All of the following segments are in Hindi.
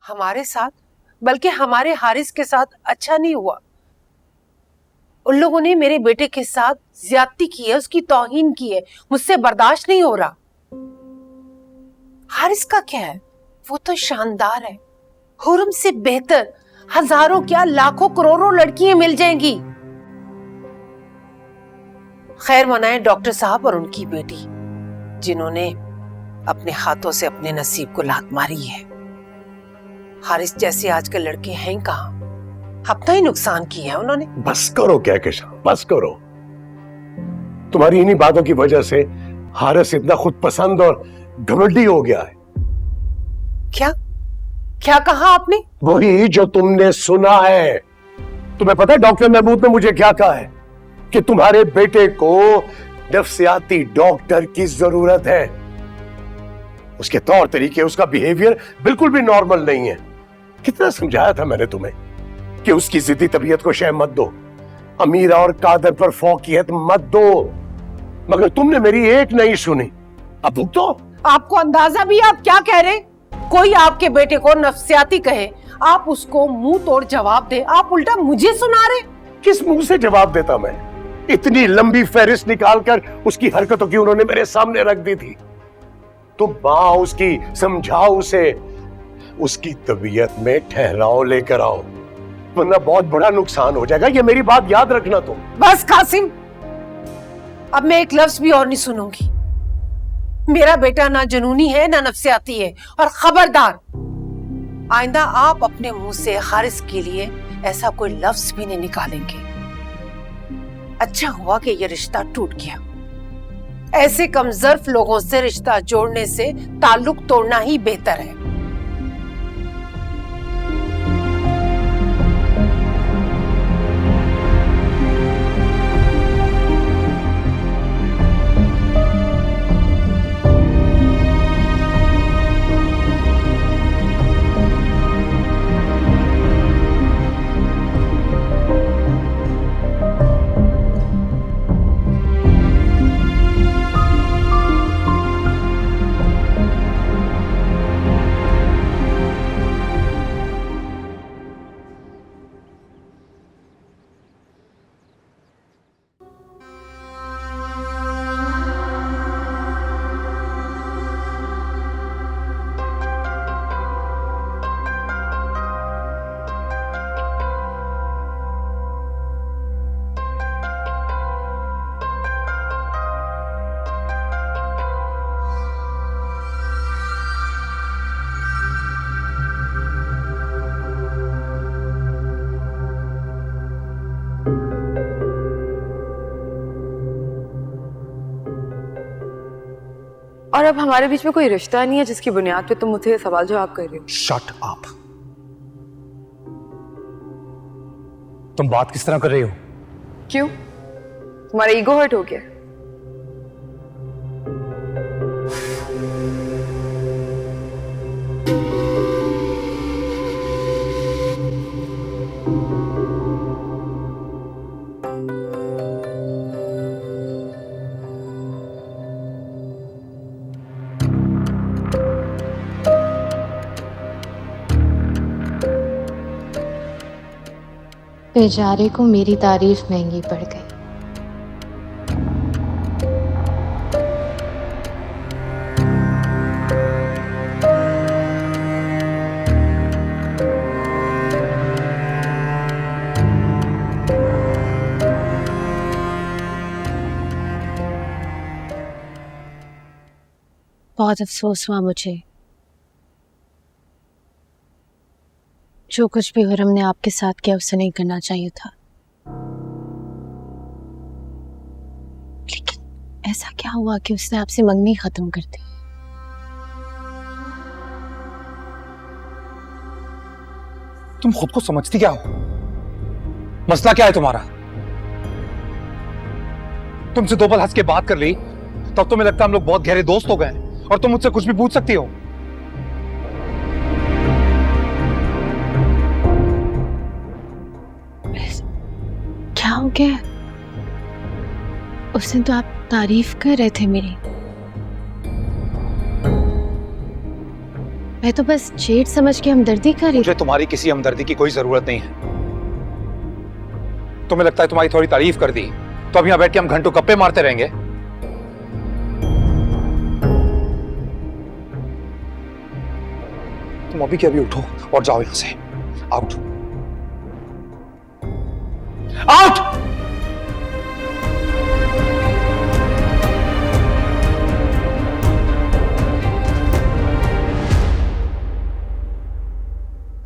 हमारे साथ, बल्कि हमारे हारिस के साथ अच्छा नहीं हुआ। उन लोगों ने मेरे बेटे के साथ ज्यादती की है, उसकी तौहीन की है, मुझसे बर्दाश्त नहीं हो रहा। हारिस का क्या है, वो तो शानदार है, हुरम से बेहतर हजारों क्या लाखों करोड़ों लड़कियां मिल जाएंगी। खैर मनाए डॉक्टर साहब और उनकी बेटी, जिन्होंने अपने हाथों से अपने नसीब को लात मारी है। हारिस जैसे आजकल लड़के हैं कहाँ, अपना ही नुकसान किया है उन्होंने। बस करो कहकशां, बस करो। तुम्हारी इन्हीं बातों की वजह से हारिस इतना खुद पसंद और घमंडी हो गया है। क्या क्या कहा आपने? वही जो तुमने सुना है। तुम्हें पता है डॉक्टर महमूद ने मुझे क्या कहा है कि तुम्हारे बेटे को नफ्सियाती डॉक्टर की जरूरत है। उसके तौर तरीके, उसका बिहेवियर बिल्कुल भी नॉर्मल नहीं है। कितना समझाया था मैंने तुम्हें कि उसकी जिद्दी तबीयत को शय मत दो, अमीरा और कादर पर फौकियत मत दो, मगर तुमने मेरी एक नहीं सुनी। अब भुगतो। आपको अंदाजा भी आप क्या कह रहे? कोई आपके बेटे को नफ्सियाती कहे, आप उसको मुंह तोड़ जवाब दे, आप उल्टा मुझे सुना रहे। किस मुंह से जवाब देता मैं? इतनी लंबी फहरिस्त निकालकर उसकी हरकतों की उन्होंने मेरे सामने रख दी थी। तो मां उसकी, समझाओ उसे, उसकी तबीयत में ठहराव लेकर आओ, वरना बहुत बड़ा नुकसान हो जाएगा। ये मेरी बात याद रखना तुम। बस कासिम, अब मैं एक लफ्ज भी और नहीं सुनूंगी। मेरा बेटा ना जुनूनी है ना नफ्सियाती है, और खबरदार आइंदा आप अपने मुंह से हारिस के लिए ऐसा कोई लफ्ज भी नहीं निकालेंगे। अच्छा हुआ कि ये रिश्ता टूट गया। ऐसे कमजोर लोगों से रिश्ता जोड़ने से ताल्लुक तोड़ना ही बेहतर है। और अब हमारे बीच में कोई रिश्ता नहीं है जिसकी बुनियाद पे तुम मुझसे सवाल जवाब कर रहे हो। Shut up. तुम बात किस तरह कर रही हो? क्यों, तुम्हारा ईगो हर्ट हो गया? बेचारे को मेरी तारीफ महंगी पड़ गई। बहुत अफसोस हुआ मुझे। जो कुछ भी हुरम ने आपके साथ किया उसे नहीं करना चाहिए था, लेकिन ऐसा क्या हुआ कि उसने आपसे मंगनी खत्म कर दी? तुम खुद को समझती क्या हो? मसला क्या है तुम्हारा? तुमसे दो पल हंस के बात कर ली तब तुम्हें लगता हम लोग बहुत गहरे दोस्त हो गए और तुम मुझसे कुछ भी पूछ सकती हो। क्या हो गया? उस दिन तो आप तारीफ कर रहे थे मेरी। मैं तो बस जेठ समझ के हमदर्दी कर रही मुझे तुम्हारी किसी हमदर्दी की कोई जरूरत नहीं है। तुम्हें लगता है तुम्हारी थोड़ी तारीफ कर दी तो अब यहां बैठ के हम घंटों गप्पे मारते रहेंगे? तुम अभी के अभी उठो और जाओ यहां से। Out out.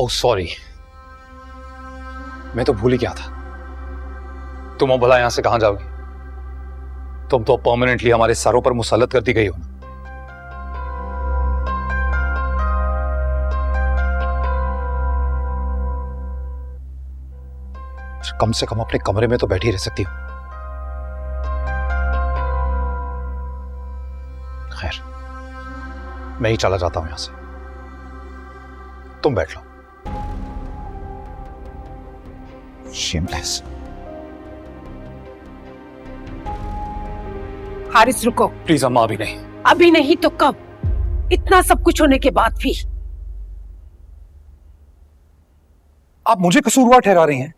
ओह सॉरी, मैं तो भूल ही गया था। तुम भला यहां से कहां जाओगी? तुम तो परमानेंटली हमारे सरों पर मुसल्लत कर दी गई हो ना। कम से कम अपने कमरे में तो बैठी रह सकती हो। खैर, मैं ही चला जाता हूं यहां से, तुम बैठ लो। शेमलेस। हारिस रुको। प्लीज अम्मा, अभी नहीं। अभी नहीं तो कब? इतना सब कुछ होने के बाद भी। आप मुझे कसूरवार ठहरा रही हैं।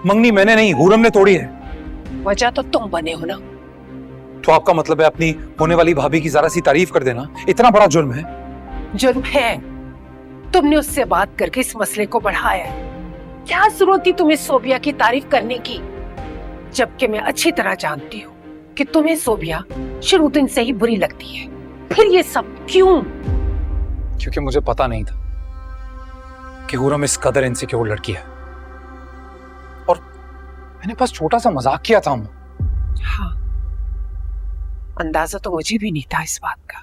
मंगनी मैंने नहीं, हुरम ने तोड़ी है। वजह तो तुम बने हो ना। तो आपका मतलब है अपनी होने वाली भाभी की जरा सी तारीफ कर देना इतना बड़ा जुर्म है? जुर्म है। तुमने उससे बात करके इस मसले को बढ़ाया है। क्या जरूरत थी तुम्हें सोबिया की तारीफ करने की, जबकि मैं अच्छी तरह जानती हूँ कि तुम्हें सोबिया शुरू दिन से ही बुरी लगती है। फिर ये सब क्यों? क्योंकि मुझे पता नहीं था कि हुरम इस कदर इनसिक्योर लड़की है, और मैंने बस छोटा सा मजाक किया था। हाँ, अंदाजा तो मुझे भी नहीं था इस बात का।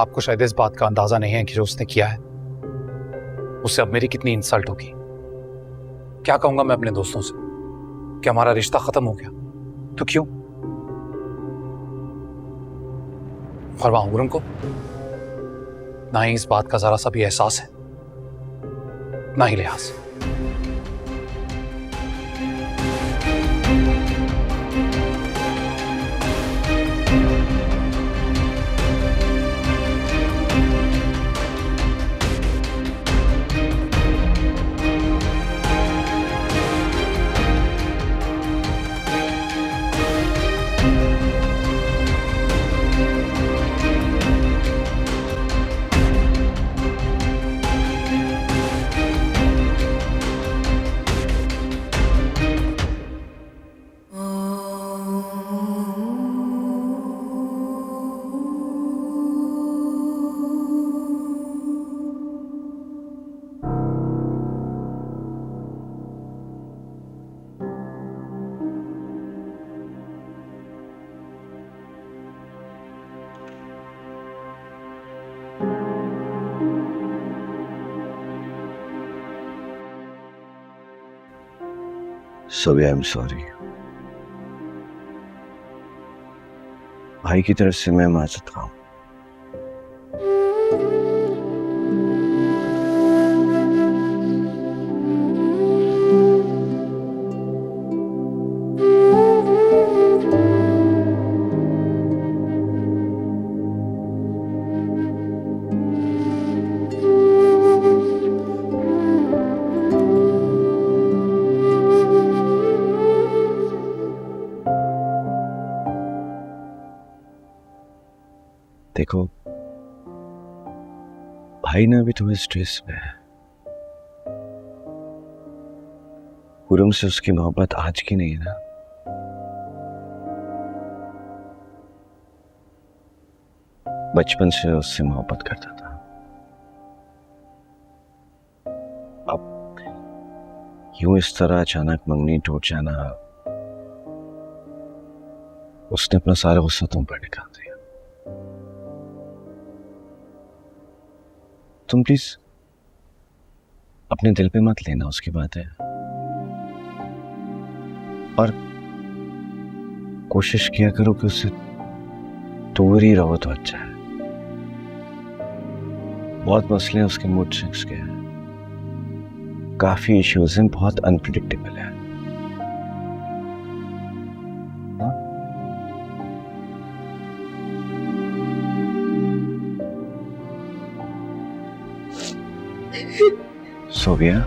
आपको शायद इस बात का अंदाजा नहीं है कि जो उसने किया है उससे अब मेरी कितनी इंसल्ट होगी। क्या कहूंगा मैं अपने दोस्तों से कि हमारा रिश्ता खत्म हो गया? तो क्यों? और वहां हुरम को ना ही इस बात का जरा सा भी एहसास है, ना ही लिहाज। Sobia, I am sorry. भाई की तरफ से मैं माजरत खाऊं। देखो, भाई ना अभी थोड़े स्ट्रेस में है। हुरम से उसकी मोहब्बत आज की नहीं है ना। बचपन से उससे मोहब्बत करता था। अब यूं इस तरह अचानक मंगनी टूट जाना, उसने अपना सारा गुस्सा तुम पर निकाल दिया। तुम प्लीज अपने दिल पे मत लेना उसकी बातें, और कोशिश किया करो कि उससे दूर ही रहो तो अच्छा है। बहुत मसले हैं उसके मूड स्विंग्स के, काफी इश्यूज हैं, बहुत अनप्रिडिक्टेबल है। सो गया?